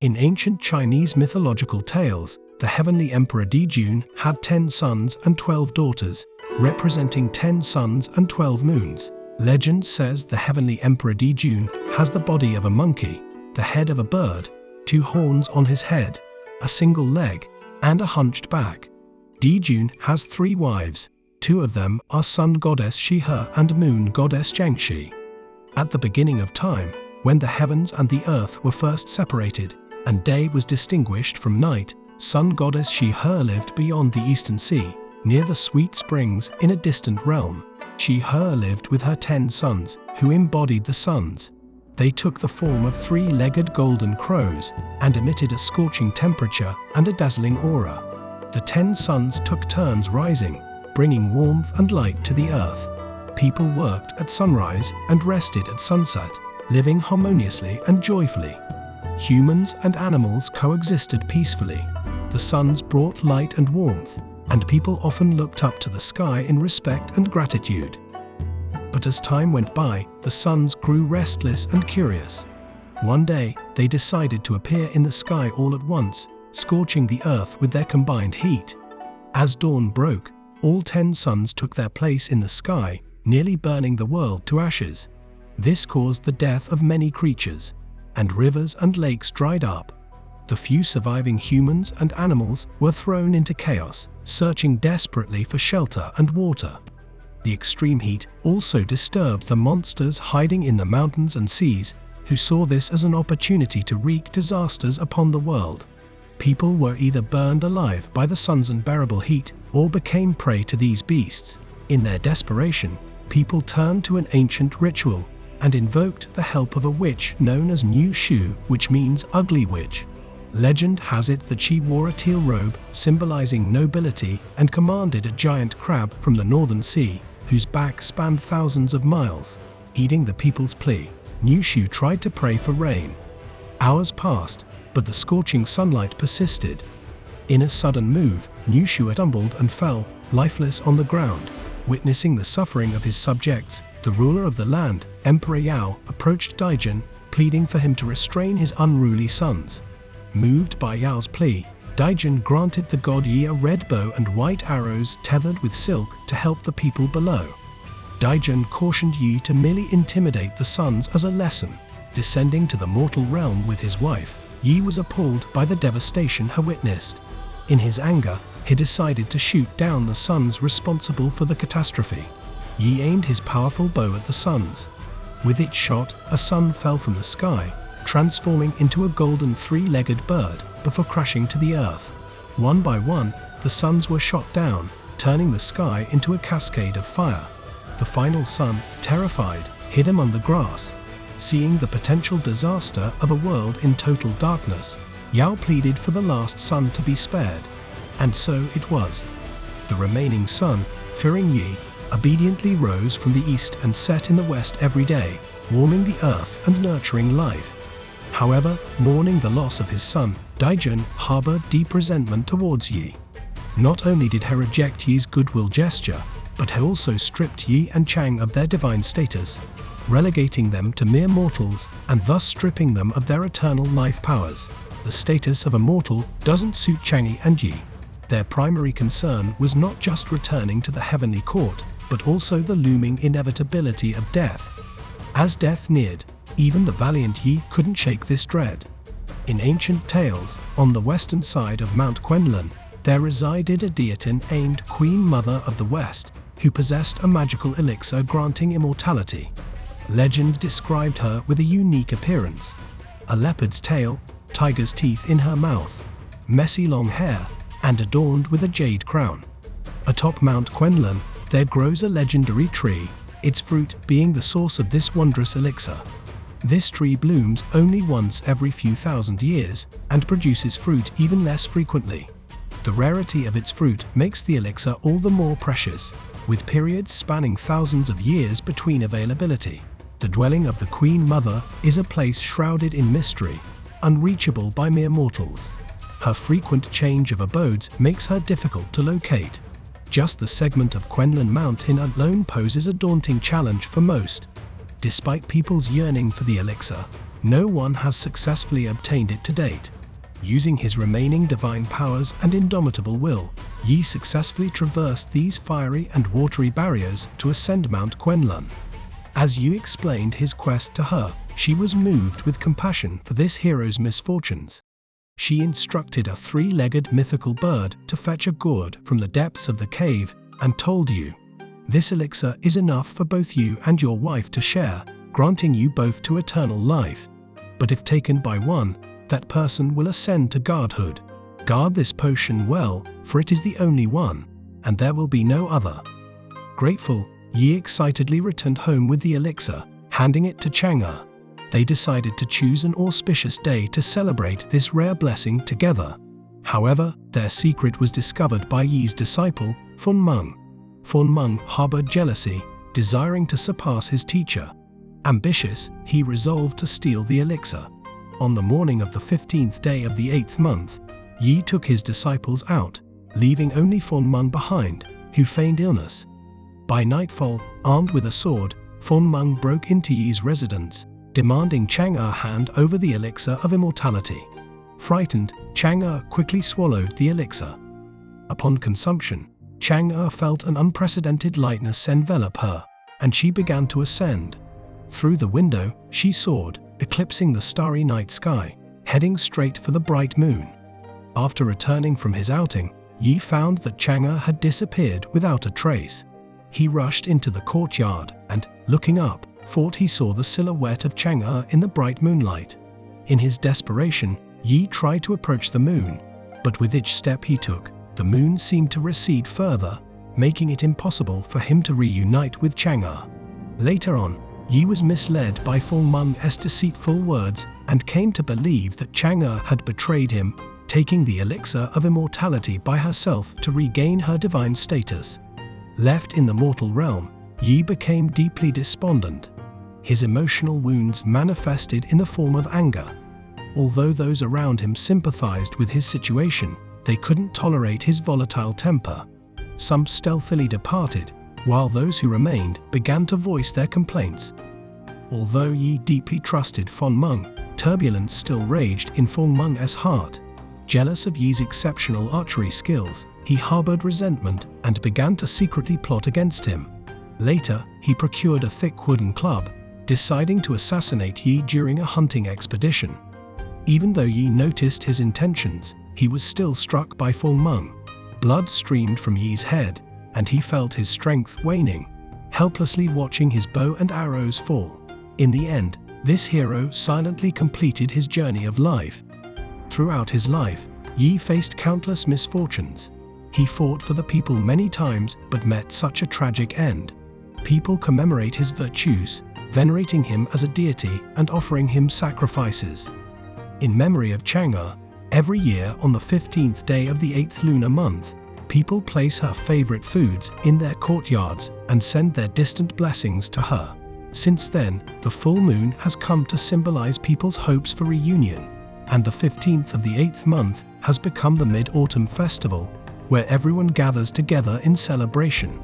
In ancient Chinese mythological tales, the Heavenly Emperor Di Jun had 10 sons and 12 daughters, representing 10 suns and 12 moons. Legend says the Heavenly Emperor Di Jun has the body of a monkey, the head of a bird, 2 horns on his head, a single leg, and a hunched back. Di Jun has 3 wives. 2 of them are sun goddess Xi Helived and moon goddess Chang'e. At the beginning of time, when the heavens and the earth were first separated, and day was distinguished from night, sun goddess Xi Helived lived beyond the eastern sea, near the sweet springs in a distant realm. Xi Helived lived with her 10 sons, who embodied the suns. They took the form of 3-legged golden crows, and emitted a scorching temperature and a dazzling aura. The 10 suns took turns rising, bringing warmth and light to the earth. People worked at sunrise and rested at sunset, living harmoniously and joyfully. Humans and animals coexisted peacefully. The suns brought light and warmth, and people often looked up to the sky in respect and gratitude. But as time went by, the suns grew restless and curious. One day, they decided to appear in the sky all at once, scorching the earth with their combined heat. As dawn broke, all 10 suns took their place in the sky, nearly burning the world to ashes. This caused the death of many creatures, and rivers and lakes dried up. The few surviving humans and animals were thrown into chaos, searching desperately for shelter and water. The extreme heat also disturbed the monsters hiding in the mountains and seas, who saw this as an opportunity to wreak disasters upon the world. People were either burned alive by the sun's unbearable heat or became prey to these beasts. In their desperation, people turned to an ancient ritual and invoked the help of a witch known as Hou Yi, which means ugly witch. Legend has it that she wore a teal robe symbolizing nobility and commanded a giant crab from the northern sea, whose back spanned thousands of miles. Heeding the people's plea, Hou Yi tried to pray for rain. Hours passed, but the scorching sunlight persisted. In a sudden move, Hou Yi stumbled and fell, lifeless on the ground. Witnessing the suffering of his subjects, the ruler of the land, Emperor Yao, approached Di Jun, pleading for him to restrain his unruly sons. Moved by Yao's plea, Di Jun granted the god Yi a red bow and white arrows tethered with silk to help the people below. Di Jun cautioned Yi to merely intimidate the suns as a lesson. Descending to the mortal realm with his wife, Yi was appalled by the devastation he witnessed. In his anger, he decided to shoot down the suns responsible for the catastrophe. Yi aimed his powerful bow at the suns. With each shot, a sun fell from the sky, transforming into a golden 3-legged bird before crashing to the earth. One by one, the suns were shot down, turning the sky into a cascade of fire. The final sun, terrified, hid among the grass. Seeing the potential disaster of a world in total darkness, Yao pleaded for the last sun to be spared. And so it was. The remaining sun, fearing Yi, obediently rose from the east and set in the west every day, warming the earth and nurturing life. However, mourning the loss of his son, Di Jun harbored deep resentment towards Yi. Not only did he reject Yi's goodwill gesture, but he also stripped Yi and Chang'e of their divine status, relegating them to mere mortals and thus stripping them of their eternal life powers. The status of a mortal doesn't suit Chang'e and Yi. Their primary concern was not just returning to the heavenly court, but also the looming inevitability of death. As death neared, even the valiant Yi couldn't shake this dread. In ancient tales, on the western side of Mount Quenlin, there resided a deity named Queen Mother of the West, who possessed a magical elixir granting immortality. Legend described her with a unique appearance: a leopard's tail, tiger's teeth in her mouth, messy long hair, and adorned with a jade crown. Atop Mount Quenlin, there grows a legendary tree, its fruit being the source of this wondrous elixir. This tree blooms only once every few thousand years and produces fruit even less frequently. The rarity of its fruit makes the elixir all the more precious, with periods spanning thousands of years between availability. The dwelling of the Queen Mother is a place shrouded in mystery, unreachable by mere mortals. Her frequent change of abodes makes her difficult to locate. Just the segment of Quenlin Mountain alone poses a daunting challenge for most. Despite people's yearning for the elixir, No one has successfully obtained it to date. Using his remaining divine powers and indomitable will, Yi successfully traversed these fiery and watery barriers to ascend Mount Quenlun. As Yi explained his quest to her, she was moved with compassion for this hero's misfortunes. She instructed a three-legged mythical bird to fetch a gourd from the depths of the cave and told Yi, "This elixir is enough for both you and your wife to share, granting you both to eternal life. But if taken by one, that person will ascend to godhood. Guard this potion well, for it is the only one, and there will be no other." Grateful, Yi excitedly returned home with the elixir, handing it to Chang'e. They decided to choose an auspicious day to celebrate this rare blessing together. However, their secret was discovered by Yi's disciple, Feng Meng. Feng Meng harbored jealousy, desiring to surpass his teacher. Ambitious, he resolved to steal the elixir. On the morning of the 15th day of the 8th month, Yi took his disciples out, leaving only Feng Meng behind, who feigned illness. By nightfall, armed with a sword, Feng Meng broke into Yi's residence, demanding Chang'e hand over the elixir of immortality. Frightened, Chang'e quickly swallowed the elixir. Upon consumption, Chang'e felt an unprecedented lightness envelop her, and she began to ascend. Through the window, she soared, eclipsing the starry night sky, heading straight for the bright moon. After returning from his outing, Yi found that Chang'e had disappeared without a trace. He rushed into the courtyard and, looking up, thought he saw the silhouette of Chang'e in the bright moonlight. In his desperation, Yi tried to approach the moon, but with each step he took, the moon seemed to recede further, making it impossible for him to reunite with Chang'e. Later on, Yi was misled by Feng Meng's deceitful words and came to believe that Chang'e had betrayed him, taking the elixir of immortality by herself to regain her divine status. Left in the mortal realm, Yi became deeply despondent. His emotional wounds manifested in the form of anger. Although those around him sympathized with his situation, they couldn't tolerate his volatile temper. Some stealthily departed, while those who remained began to voice their complaints. Although Yi deeply trusted Feng Meng, turbulence still raged in Feng Meng's heart. Jealous of Yi's exceptional archery skills, he harbored resentment and began to secretly plot against him. Later, he procured a thick wooden club, deciding to assassinate Yi during a hunting expedition. Even though Yi noticed his intentions, he was still struck by Feng Meng. Blood streamed from Yi's head, and he felt his strength waning, helplessly watching his bow and arrows fall. In the end, this hero silently completed his journey of life. Throughout his life, Yi faced countless misfortunes. He fought for the people many times but met such a tragic end. People commemorate his virtues, venerating him as a deity and offering him sacrifices. In memory of Chang'e, every year on the 15th day of the 8th lunar month, people place her favorite foods in their courtyards and send their distant blessings to her. Since then, the full moon has come to symbolize people's hopes for reunion, and the 15th of the 8th month has become the Mid-Autumn Festival, where everyone gathers together in celebration.